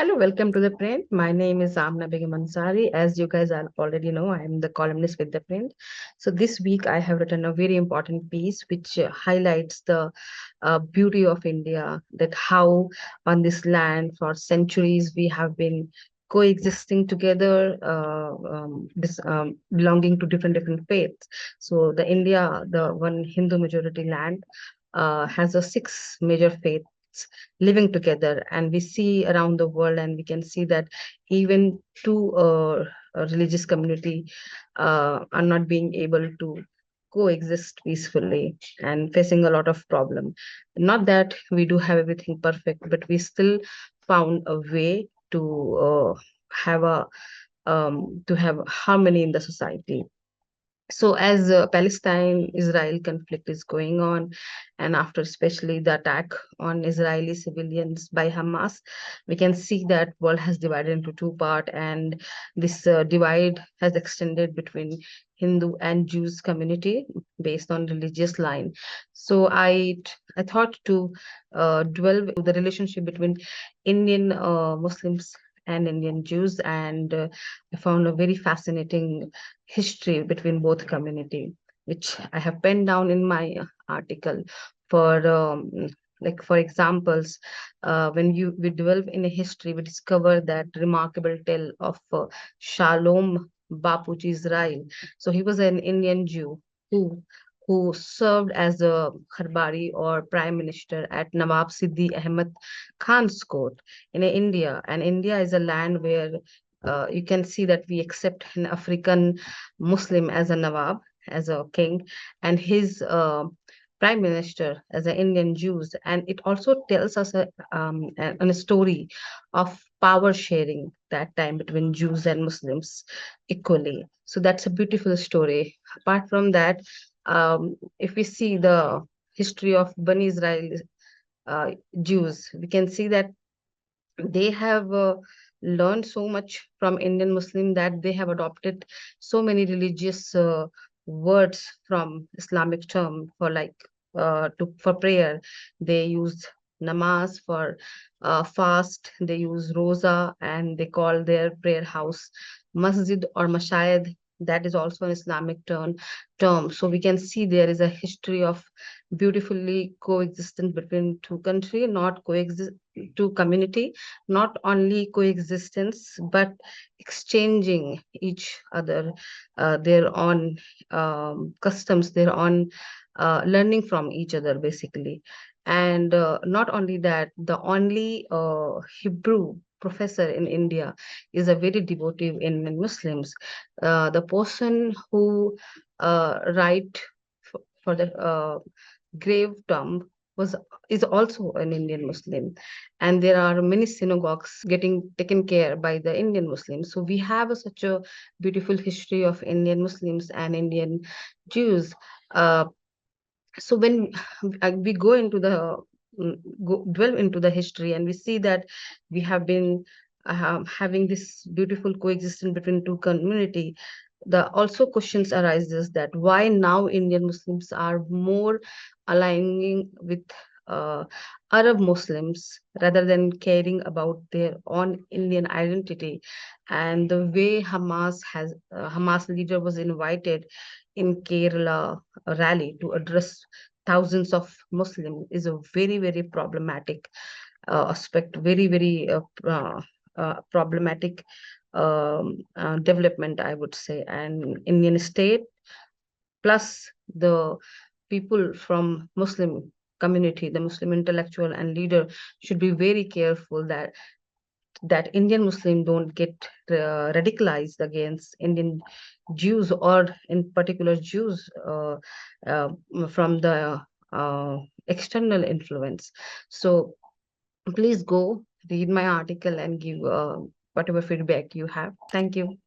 Hello, welcome to ThePrint. My name is Amana Begam Ansari. As you guys already know, I am the columnist with ThePrint. So this week I have written a very important piece which highlights the beauty of India, that how on this land for centuries we have been coexisting together, belonging to different faiths. So the India, the one Hindu majority land, has a six major faiths living together, and we see around the world, and we can see that even two a religious community are not being able to coexist peacefully and facing a lot of problem. Not that we do have everything perfect, but we still found a way have a to have harmony in the society. So as Palestine Israel conflict is going on, and after especially the attack on Israeli civilians by Hamas, we can see that world has divided into two part, and this divide has extended between Hindu and Jews community based on religious line. So I thought to dwell the relationship between Indian Muslims and Indian Jews, and I found a very fascinating history between both community, which I have penned down in my article. For for examples, when we delve in a history, we discover that remarkable tale of Shalom Bapuji Israel. So he was an Indian Jew who who served as a Kharbari or prime minister at Nawab Siddi Ahmed Khan's court in India. And India is a land where you can see that we accept an African Muslim as a Nawab, as a king, and his prime minister as an Indian Jews. And it also tells us a story of power sharing that time between Jews and Muslims equally. So that's a beautiful story. Apart from that, if we see the history of Bani Israel uh, Jews, we can see that they have learned so much from Indian Muslim that they have adopted so many religious words from Islamic term for for prayer. They use namaz for fast. They use roza, and they call their prayer house masjid or mashayad. That is also an Islamic term. So we can see there is a history of beautifully coexistence between two country, not coexist two community, not only coexistence but exchanging each other their own customs, their own learning from each other basically. And not only that, the only Hebrew professor in India is a very devotive in Muslims. The person who write for the grave tomb was is also an Indian Muslim, and there are many synagogues getting taken care by the Indian Muslims. So we have such a beautiful history of Indian Muslims and Indian Jews. Uh, so when we go into the dwell into the history, and we see that we have been having this beautiful coexistence between two community, the also questions arises that why now Indian Muslims are more aligning with uh, Arab Muslims rather than caring about their own Indian identity. And the way Hamas leader was invited in Kerala rally to address thousands of Muslims is a very problematic aspect, very problematic development, I would say. And Indian state plus the people from Muslim community, the Muslim intellectual and leader should be very careful that Indian Muslim don't get radicalized against Indian Jews, or in particular Jews uh, from the external influence. So please go read my article and give whatever feedback you have. Thank you.